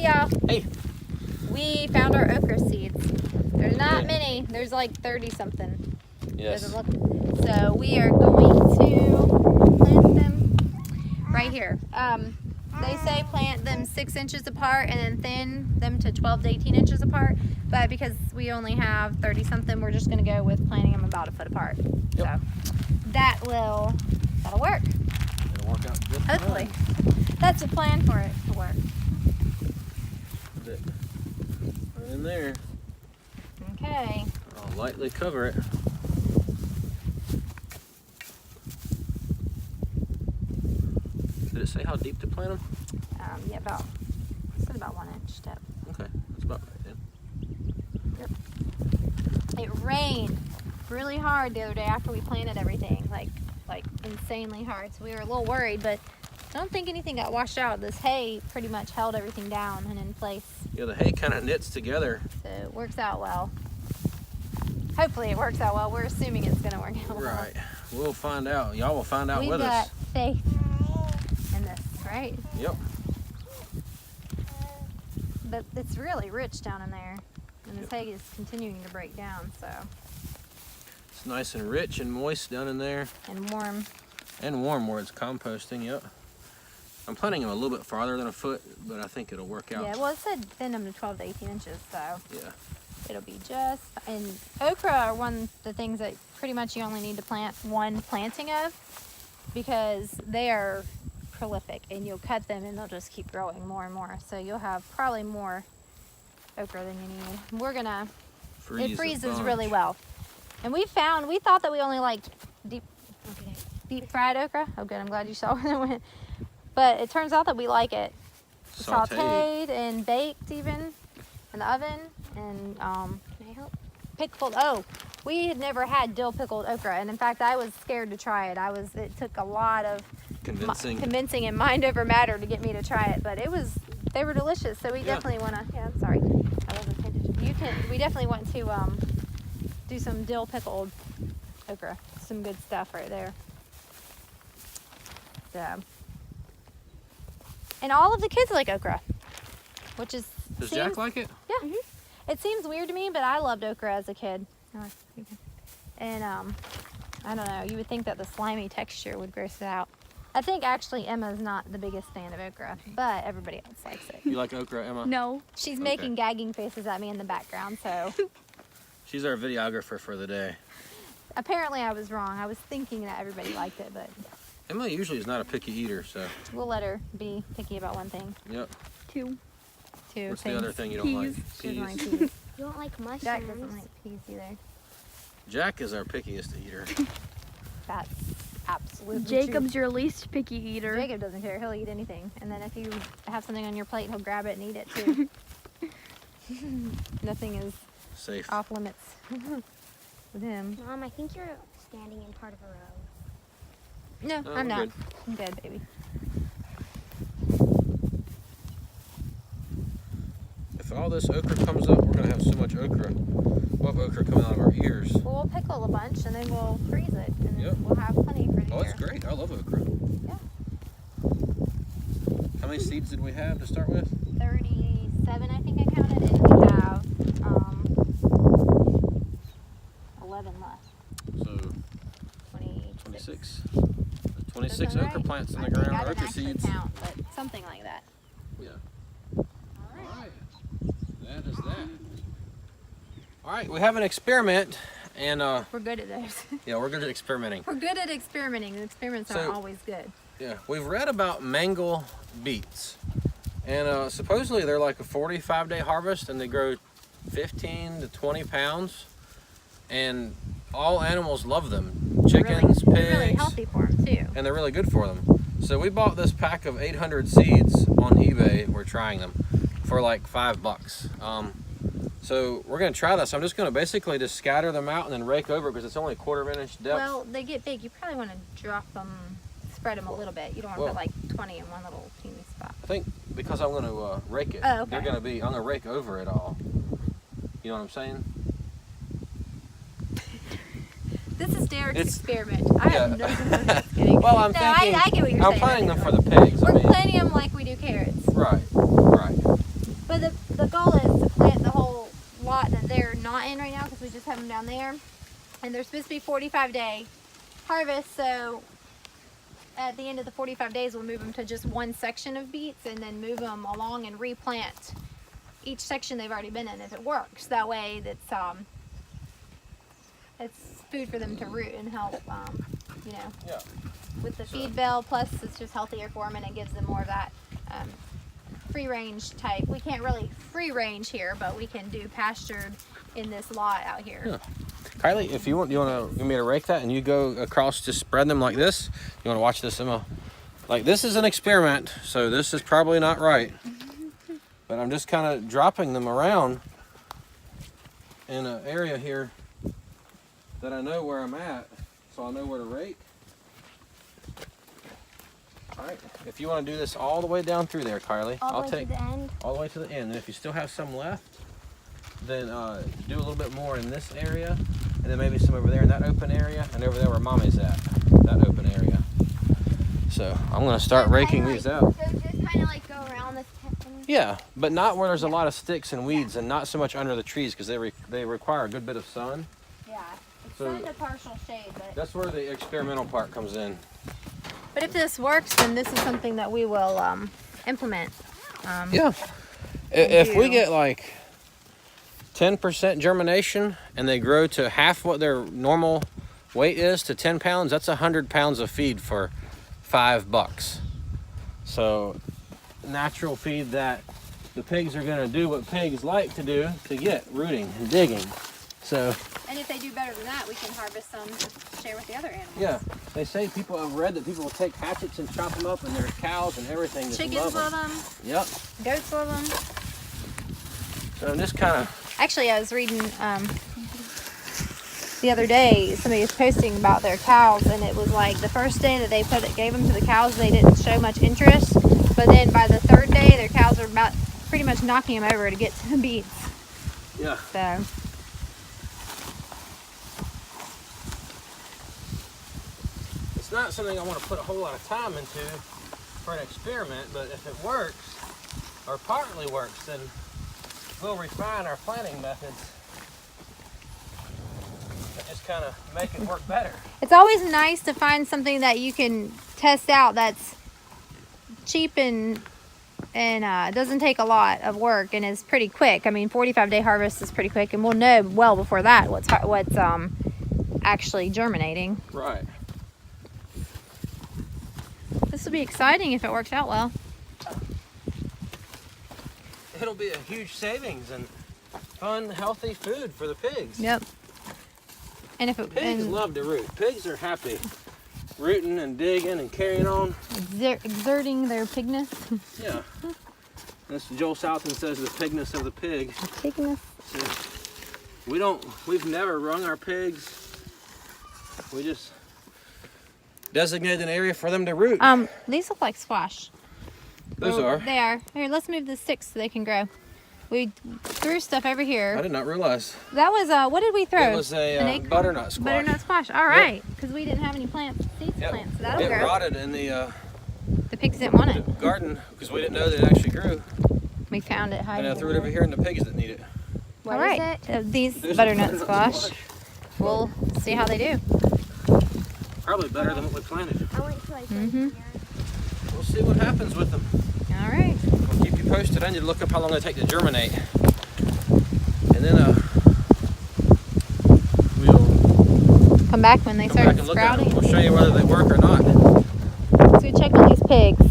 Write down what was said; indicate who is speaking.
Speaker 1: y'all.
Speaker 2: Hey.
Speaker 1: We found our okra seeds. There's not many. There's like 30 something.
Speaker 2: Yes.
Speaker 1: So we are going to plant them right here. They say plant them 6 inches apart and then thin them to 12 to 18 inches apart. But because we only have 30 something, we're just going to go with planting them about a foot apart.
Speaker 2: Yep.
Speaker 1: So that'll work.
Speaker 2: It'll work out good.
Speaker 1: Hopefully. That's the plan for it to work.
Speaker 2: Put it right in there.
Speaker 1: Okay.
Speaker 2: I'll lightly cover it. Did it say how deep to plant them?
Speaker 1: Yeah, about 1 inch depth.
Speaker 2: Okay, that's about right then.
Speaker 1: Yep. It rained really hard the other day after we planted everything, like insanely hard. So we were a little worried, but I don't think anything got washed out. This hay pretty much held everything down and in place.
Speaker 2: Yeah, the hay kind of knits together.
Speaker 1: So it works out well. Hopefully it works out well. We're assuming it's going to work out well.
Speaker 2: Right. We'll find out. Y'all will find out with us.
Speaker 1: We've got faith in this, right?
Speaker 2: Yep.
Speaker 1: But it's really rich down in there. And this hay is continuing to break down, so.
Speaker 2: It's nice and rich and moist down in there.
Speaker 1: And warm.
Speaker 2: And warm where it's composting, yep. I'm planting them a little bit farther than a foot, but I think it'll work out.
Speaker 1: Yeah, well, it said thin them to 12 to 18 inches, so.
Speaker 2: Yeah.
Speaker 1: It'll be just, and okra are one of the things that pretty much you only need to plant one planting of because they are prolific and you'll cut them and they'll just keep growing more and more. So you'll have probably more okra than you need. We're gonna, it freezes really well. And we thought that we only liked deep fried okra. Oh good, I'm glad you saw where it went. But it turns out that we like it sauteed and baked even in the oven. And can I help? Pickled. Oh, we had never had dill pickled okra, and in fact, I was scared to try it. It took a lot of convincing and mind over matter to get me to try it, but they were delicious. So we definitely want to. Yeah, I'm sorry, I wasn't paying attention. We definitely want to do some dill pickled okra. Some good stuff right there. So, and all of the kids like okra, which is.
Speaker 2: Does Jack like it?
Speaker 1: Yeah. Mm-hmm. It seems weird to me, but I loved okra as a kid. And I don't know, you would think that the slimy texture would gross it out. I think actually Emma's not the biggest fan of okra, but everybody else likes it.
Speaker 2: You like okra, Emma?
Speaker 1: No. She's making gagging faces at me in the background, so.
Speaker 2: She's our videographer for the day.
Speaker 1: Apparently I was wrong. I was thinking that everybody liked it, but.
Speaker 2: Emma usually is not a picky eater, so.
Speaker 1: We'll let her be picky about one thing.
Speaker 2: Yep.
Speaker 1: Two
Speaker 2: What's
Speaker 1: things.
Speaker 2: the other thing you don't like?
Speaker 1: She doesn't like peas.
Speaker 3: You don't like mushrooms.
Speaker 1: Jack doesn't like peas either.
Speaker 2: Jack is our pickiest eater.
Speaker 1: That's absolutely
Speaker 3: Jacob's
Speaker 1: true.
Speaker 3: your least picky eater.
Speaker 1: Jacob doesn't care. He'll eat anything. And then if you have something on your plate, he'll grab it and eat it too. Nothing is
Speaker 2: safe
Speaker 1: off limits with him.
Speaker 3: Mom, I think you're standing in part of a row.
Speaker 1: No,
Speaker 2: Oh,
Speaker 1: I'm not.
Speaker 2: good.
Speaker 1: I'm good, baby.
Speaker 2: If all this okra comes up, we're gonna have so much okra. We'll have okra coming out of our ears.
Speaker 1: Well, we'll pickle a bunch and then we'll freeze it, and then we'll have plenty for the
Speaker 2: Oh,
Speaker 1: year.
Speaker 2: it's great. I love okra.
Speaker 1: Yeah.
Speaker 2: How many seeds did we have to start with?
Speaker 1: 37, I think I counted, and we have 11 left.
Speaker 2: So
Speaker 1: 26.
Speaker 2: 26
Speaker 1: Right?
Speaker 2: okra plants in the
Speaker 1: I think
Speaker 2: ground,
Speaker 1: I didn't
Speaker 2: okra
Speaker 1: actually
Speaker 2: seeds.
Speaker 1: count, but something like that.
Speaker 2: Yeah. All right. That is that. All right, we have an experiment, and
Speaker 1: We're good at those.
Speaker 2: yeah, we're good at experimenting.
Speaker 1: We're good at experimenting. The experiments aren't always good.
Speaker 2: Yeah, we've read about mangle beets, and supposedly they're like a 45-day harvest, and they grow 15 to 20 pounds, and all animals love them. Chickens, pigs.
Speaker 1: They're really healthy for them too.
Speaker 2: And they're really good for them. So we bought this pack of 800 seeds on eBay. We're trying them for like $5. So we're gonna try this. I'm just gonna basically just scatter them out and then rake over because it's only a 1/4 inch depth.
Speaker 1: Well, they get big. You probably want to drop them, spread them a little bit. You don't want to put like 20 in one little teeny spot.
Speaker 2: I think because I'm gonna rake it.
Speaker 1: Oh, okay.
Speaker 2: I'm gonna rake over it all. You know what I'm saying?
Speaker 1: This is Derek's
Speaker 2: It's-
Speaker 1: experiment. I have no clue. Just kidding.
Speaker 2: Well, I'm
Speaker 1: no,
Speaker 2: thinking.
Speaker 1: I get what you're
Speaker 2: I'm
Speaker 1: saying.
Speaker 2: planting them for the pigs.
Speaker 1: We're planting them like we do carrots.
Speaker 2: Right, right.
Speaker 1: there. And they're supposed to be 45-day harvest, so at the end of the 45 days, we'll move them to just one section of beets and then move them along and replant each section they've already been in if it works. That way it's food for them to root and help, you know,
Speaker 2: Yeah.
Speaker 1: with the feed bill. Plus, it's just healthier for them and it gives them more of that free range type. We can't really free range here, but we can do pastured in this lot out here.
Speaker 2: Yeah. Kylie, if you want, you want me to rake that and you go across, just spread them like this. You want to watch this, Emma? Like, this is an experiment, so this is probably not right. But I'm just kind of dropping them around in an area here that I know where I'm at, so I know where to rake. All right, if you want to do this all the way down through there, Kylie,
Speaker 3: All the way to the end.
Speaker 2: all the way to the end. And if you still have some left, then do a little bit more in this area, and then maybe some over there in that open area, and over there where Mommy's at, that open area. So I'm gonna start raking these out.
Speaker 3: So just kind of like go around this thing.
Speaker 2: Yeah, but not where there's a lot of sticks and weeds, and not so much under the trees, because they require a good bit of sun.
Speaker 1: Yeah, it's
Speaker 2: So-
Speaker 1: sun to partial shade, but
Speaker 2: That's where the experimental part comes in.
Speaker 1: if this works, then this is something that we will implement.
Speaker 2: Yeah. If we
Speaker 1: do.
Speaker 2: get like 10% germination and they grow to half what their normal weight is, to 10 pounds, that's 100 pounds of feed for $5. So natural feed that the pigs are going to do what pigs like to do to get rooting and digging. So
Speaker 1: And if they do better than that, we can harvest some to share with the other animals.
Speaker 2: yeah, they say I've read that people will take hatchets and chop them up, and there's cows and everything that
Speaker 1: Chickens
Speaker 2: love
Speaker 1: love
Speaker 2: them.
Speaker 1: them.
Speaker 2: Yep.
Speaker 1: Goats love them.
Speaker 2: So I'm just kind of,
Speaker 1: Actually, I was reading the other day, somebody was posting about their cows, and it was like the first day that they gave them to the cows, they didn't show much interest. But then by the third day, their cows were about pretty much knocking them over to get to the beets.
Speaker 2: yeah.
Speaker 1: So
Speaker 2: It's not something I want to put a whole lot of time into for an experiment, but if it works, or partly works, then we'll refine our planting methods and just kind of make it work better.
Speaker 1: it's always nice to find something that you can test out that's cheap and doesn't take a lot of work and is pretty quick. I mean, 45-day harvest is pretty quick, and we'll know well before that what's actually germinating.
Speaker 2: Right.
Speaker 1: This will be exciting if it works out well.
Speaker 2: It'll be a huge savings and fun, healthy food for the pigs.
Speaker 1: Yep. And if it
Speaker 2: Pigs love to root. Pigs are happy rooting and digging and carrying on.
Speaker 1: exerting their pigness.
Speaker 2: Yeah. That's Joel Southton says, the pigness of the pig.
Speaker 1: Pigness.
Speaker 2: We've never rung our pigs. We just designated an area for them to root.
Speaker 1: These look like squash.
Speaker 2: Those
Speaker 1: Oh,
Speaker 2: are.
Speaker 1: They are. Here, let's move the sticks so they can grow. We threw stuff over
Speaker 2: I
Speaker 1: here.
Speaker 2: did not realize.
Speaker 1: That was what did we throw?
Speaker 2: It was
Speaker 1: An
Speaker 2: a
Speaker 1: acorn?
Speaker 2: butternut squash.
Speaker 1: Butternut squash. All right, because we didn't have any plants, seeds
Speaker 2: Yep.
Speaker 1: plants, so that'll
Speaker 2: It
Speaker 1: grow.
Speaker 2: rotted in the
Speaker 1: The pigs didn't want it.
Speaker 2: garden because we didn't know that it actually grew.
Speaker 1: We found it
Speaker 2: And
Speaker 1: hiding.
Speaker 2: I threw it over here in the pigs that need it.
Speaker 3: What
Speaker 1: All right,
Speaker 3: is it?
Speaker 1: these
Speaker 2: There's a
Speaker 1: butternut squash. We'll see how they do.
Speaker 2: Probably better than what we planted.
Speaker 3: I went to like
Speaker 1: Mhm.
Speaker 2: We'll see what happens with them.
Speaker 1: All right.
Speaker 2: I'll keep you posted. I need to look up how long they take to germinate. And then we'll
Speaker 1: Come back when they
Speaker 2: come
Speaker 1: start
Speaker 2: back and look at them.
Speaker 1: sprouting.
Speaker 2: We'll show you whether they work or not.
Speaker 1: So we check on these pigs.